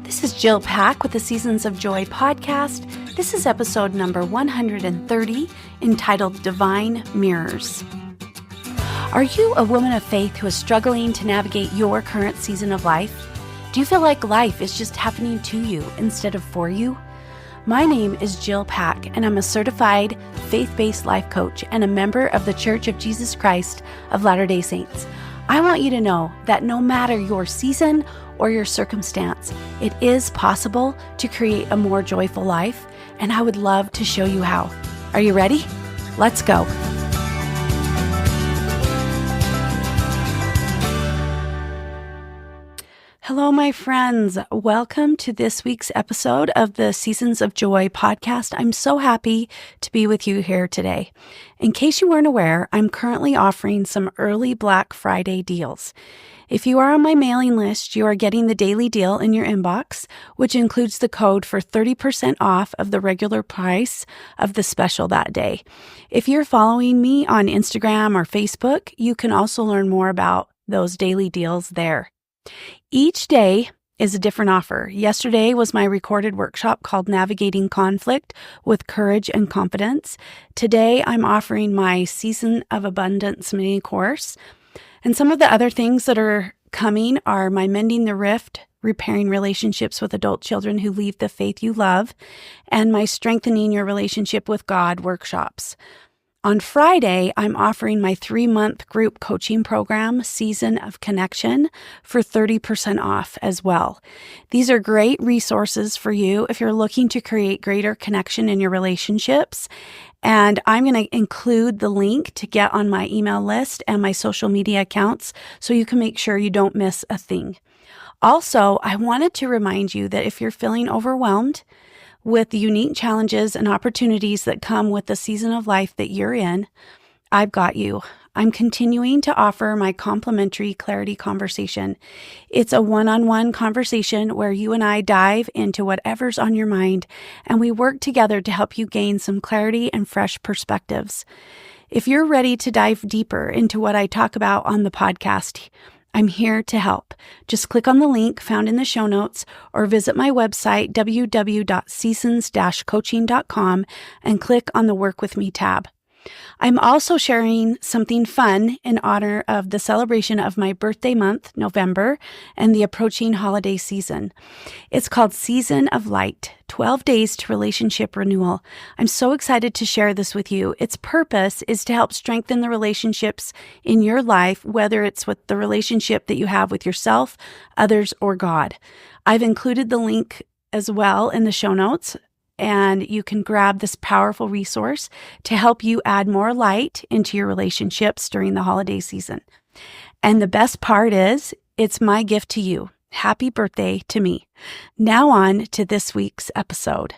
This is Jill Pack with the Seasons of Joy podcast. This is episode number 130, entitled Divine Mirrors. Are you a woman of faith who is struggling to navigate your current season of life? Do you feel like life is just happening to you instead of for you? My name is Jill Pack, and I'm a certified faith-based life coach and a member of the Church of Jesus Christ of Latter-day Saints. I want you to know that no matter your season or your circumstance, it is possible to create a more joyful life, and I would love to show you how. Are you ready? Let's go. Hello, my friends. Welcome to this week's episode of the Seasons of Joy podcast. I'm so happy to be with you here today. In case you weren't aware, I'm currently offering some early Black Friday deals. If you are on my mailing list, you are getting the daily deal in your inbox, which includes the code for 30% off of the regular price of the special that day. If you're following me on Instagram or Facebook, you can also learn more about those daily deals there. Each day is a different offer. Yesterday was my recorded workshop called Navigating Conflict with Courage and Confidence. Today, I'm offering my Season of Abundance mini course. And some of the other things that are coming are my Mending the Rift, Repairing Relationships with Adult Children Who Leave the Faith You Love, and my Strengthening Your Relationship with God workshops. On Friday, I'm offering my 3-month group coaching program, Season of Connection, for 30% off as well. These are great resources for you if you're looking to create greater connection in your relationships. And I'm going to include the link to get on my email list and my social media accounts so you can make sure you don't miss a thing. Also, I wanted to remind you that if you're feeling overwhelmed with the unique challenges and opportunities that come with the season of life that you're in, I've got you. I'm continuing to offer my complimentary clarity conversation. It's a one-on-one conversation where you and I dive into whatever's on your mind, and we work together to help you gain some clarity and fresh perspectives. If you're ready to dive deeper into what I talk about on the podcast, I'm here to help. Just click on the link found in the show notes or visit my website, www.seasons-coaching.com, and click on the Work With Me tab. I'm also sharing something fun in honor of the celebration of my birthday month, November, and the approaching holiday season. It's called Season of Light, 12 Days to Relationship Renewal. I'm so excited to share this with you. Its purpose is to help strengthen the relationships in your life, whether it's with the relationship that you have with yourself, others, or God. I've included the link as well in the show notes, and you can grab this powerful resource to help you add more light into your relationships during the holiday season. And the best part is, it's my gift to you. Happy birthday to me. Now on to this week's episode.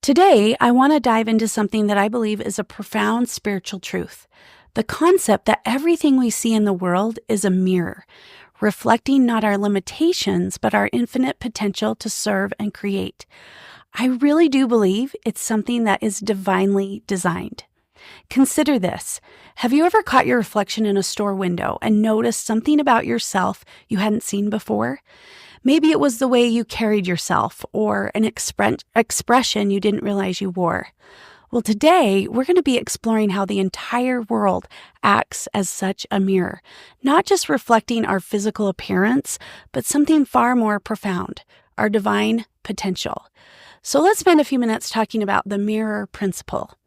Today, I want to dive into something that I believe is a profound spiritual truth. The concept that everything we see in the world is a mirror, reflecting not our limitations, but our infinite potential to serve and create. I really do believe it's something that is divinely designed. Consider this. Have you ever caught your reflection in a store window and noticed something about yourself you hadn't seen before? Maybe it was the way you carried yourself or an expression you didn't realize you wore. Well, today we're going to be exploring how the entire world acts as such a mirror, not just reflecting our physical appearance, but something far more profound, our divine potential. So let's spend a few minutes talking about the mirror principle.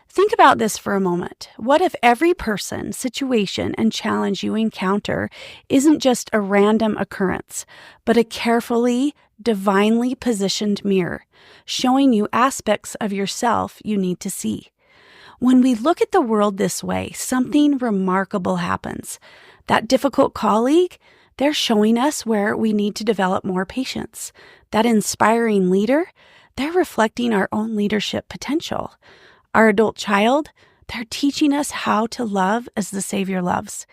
Think about this for a moment. What if every person, situation, and challenge you encounter isn't just a random occurrence, but a carefully, divinely positioned mirror, showing you aspects of yourself you need to see? When we look at the world this way, something remarkable happens. That difficult colleague, they're showing us where we need to develop more patience. That inspiring leader, they're reflecting our own leadership potential. Our adult child, they're teaching us how to love as the Savior loves.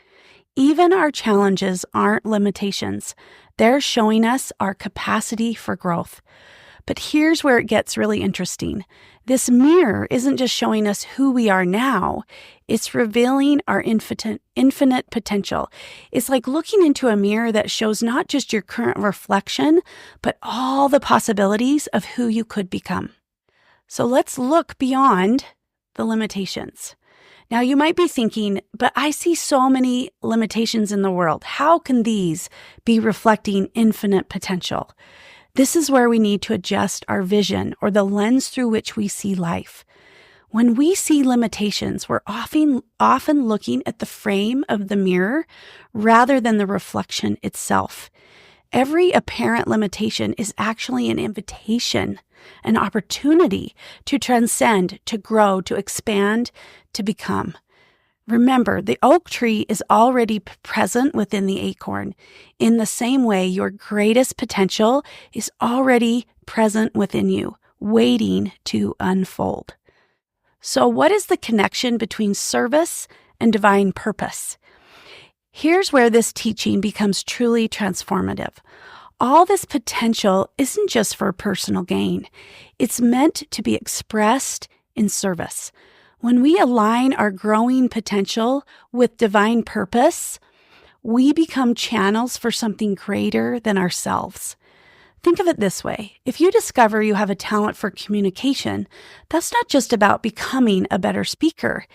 Even our challenges aren't limitations. They're showing us our capacity for growth. But here's where it gets really interesting. This mirror isn't just showing us who we are now, it's revealing our infinite potential. It's like looking into a mirror that shows not just your current reflection, but all the possibilities of who you could become. So let's look beyond the limitations. Now, you might be thinking, but I see so many limitations in the world. How can these be reflecting infinite potential? This is where we need to adjust our vision or the lens through which we see life. When we see limitations, we're often looking at the frame of the mirror rather than the reflection itself. Every apparent limitation is actually an invitation, an opportunity to transcend, to grow, to expand, to become. Remember, the oak tree is already present within the acorn. In the same way, your greatest potential is already present within you, waiting to unfold. So what is the connection between service and divine purpose? Here's where this teaching becomes truly transformative. All this potential isn't just for personal gain. It's meant to be expressed in service. When we align our growing potential with divine purpose, we become channels for something greater than ourselves. Think of it this way. If you discover you have a talent for communication, that's not just about becoming a better speaker.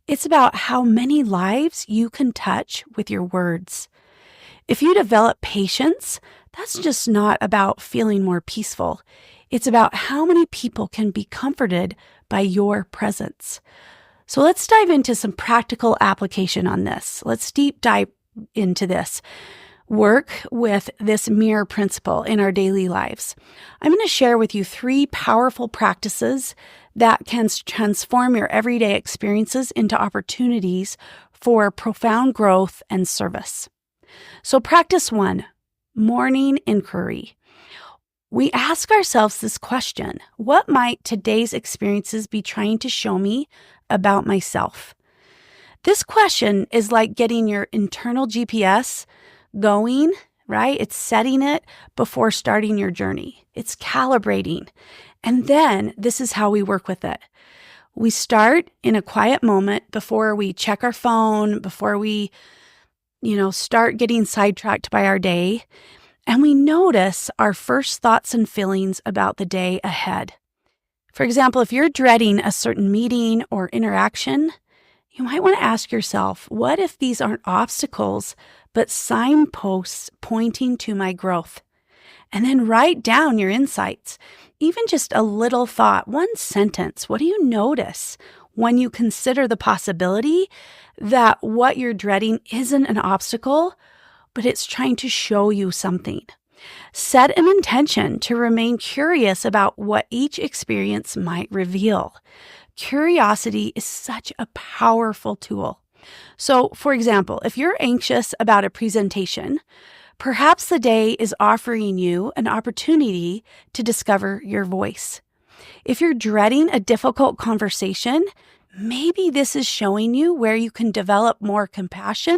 It's about how many lives you can touch with your words. If you develop patience, that's just not about feeling more peaceful. It's about how many people can be comforted by your presence. So let's dive into some practical application on this. Let's deep dive into this. Work with this mirror principle in our daily lives. I'm going to share with you 3 powerful practices that can transform your everyday experiences into opportunities for profound growth and service. So practice 1, morning inquiry. We ask ourselves this question: what might today's experiences be trying to show me about myself? This question is like getting your internal GPS going, right? It's setting it before starting your journey. It's calibrating. And then this is how we work with it. We start in a quiet moment before we check our phone, before we, start getting sidetracked by our day. And we notice our first thoughts and feelings about the day ahead. For example, if you're dreading a certain meeting or interaction, you might want to ask yourself, what if these aren't obstacles, but signposts pointing to my growth? And then write down your insights. Even just a little thought, one sentence. What do you notice when you consider the possibility that what you're dreading isn't an obstacle, but it's trying to show you something? Set an intention to remain curious about what each experience might reveal. Curiosity is such a powerful tool. So, for example, if you're anxious about a presentation, perhaps the day is offering you an opportunity to discover your voice. If you're dreading a difficult conversation, maybe this is showing you where you can develop more compassion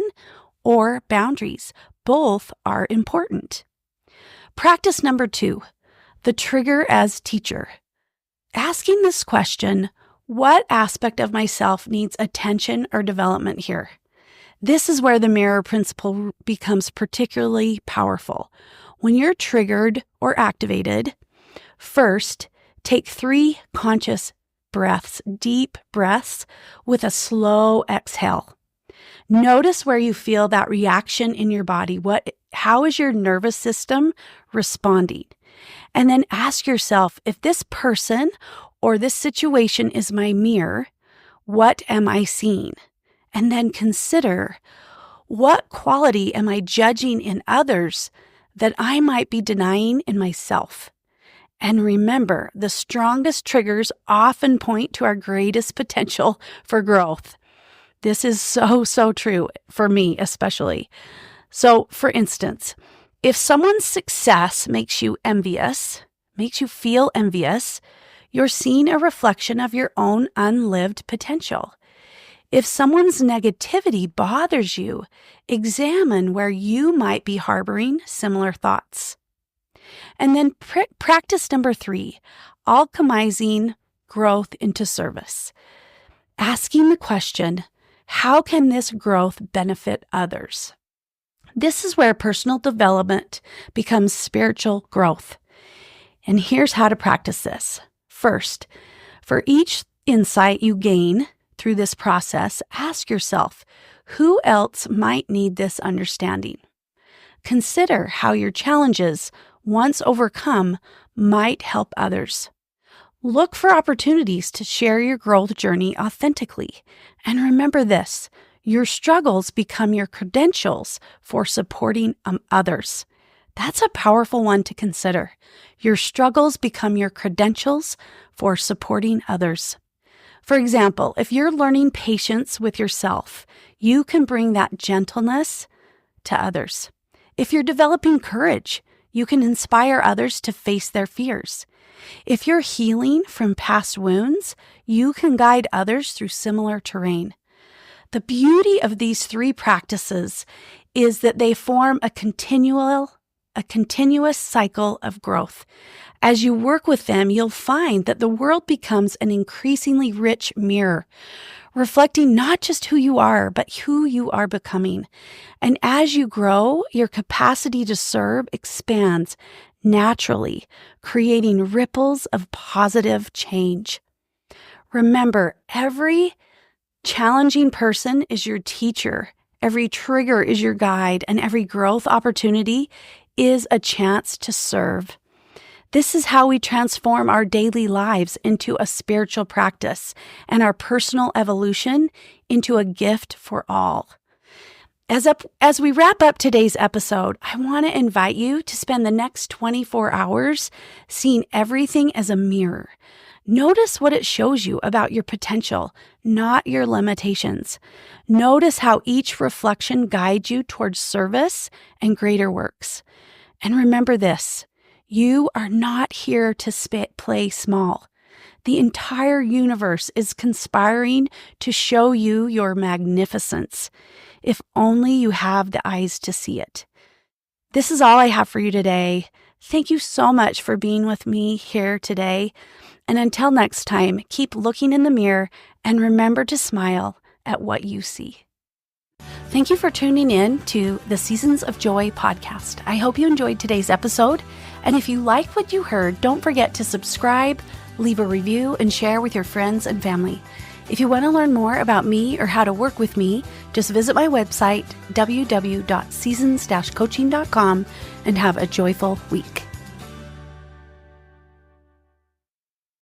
or boundaries. Both are important. Practice number 2, the trigger as teacher. Asking this question, what aspect of myself needs attention or development here? This is where the mirror principle becomes particularly powerful. When you're triggered or activated, first, take 3 conscious breaths, deep breaths with a slow exhale. Notice where you feel that reaction in your body. How is your nervous system responding? And then ask yourself, if this person or this situation is my mirror, what am I seeing? And then consider, what quality am I judging in others that I might be denying in myself? And remember, the strongest triggers often point to our greatest potential for growth. This is so true for me, especially. So, for instance, if someone's success makes you feel envious, you're seeing a reflection of your own unlived potential. If someone's negativity bothers you, examine where you might be harboring similar thoughts. And then practice number 3, alchemizing growth into service. Asking the question, how can this growth benefit others? This is where personal development becomes spiritual growth. And here's how to practice this. First, for each insight you gain through this process, ask yourself, who else might need this understanding? Consider how your challenges, once overcome, might help others. Look for opportunities to share your growth journey authentically. And remember this, your struggles become your credentials for supporting others. That's a powerful one to consider. Your struggles become your credentials for supporting others. For example, if you're learning patience with yourself, you can bring that gentleness to others. If you're developing courage, you can inspire others to face their fears. If you're healing from past wounds, you can guide others through similar terrain. The beauty of these 3 practices is that they form a continuous cycle of growth. As you work with them, you'll find that the world becomes an increasingly rich mirror, reflecting not just who you are, but who you are becoming. And as you grow, your capacity to serve expands naturally, creating ripples of positive change. Remember, every challenging person is your teacher, every trigger is your guide, and every growth opportunity is a chance to serve. This is how we transform our daily lives into a spiritual practice and our personal evolution into a gift for all. As we wrap up today's episode, I want to invite you to spend the next 24 hours seeing everything as a mirror. Notice what it shows you about your potential, not your limitations. Notice how each reflection guides you towards service and greater works. And remember this, you are not here to play small. The entire universe is conspiring to show you your magnificence, if only you have the eyes to see it. This is all I have for you today. Thank you so much for being with me here today. And until next time, keep looking in the mirror and remember to smile at what you see. Thank you for tuning in to the Seasons of Joy podcast. I hope you enjoyed today's episode. And if you like what you heard, don't forget to subscribe, leave a review, and share with your friends and family. If you want to learn more about me or how to work with me, just visit my website, www.seasons-coaching.com, and have a joyful week.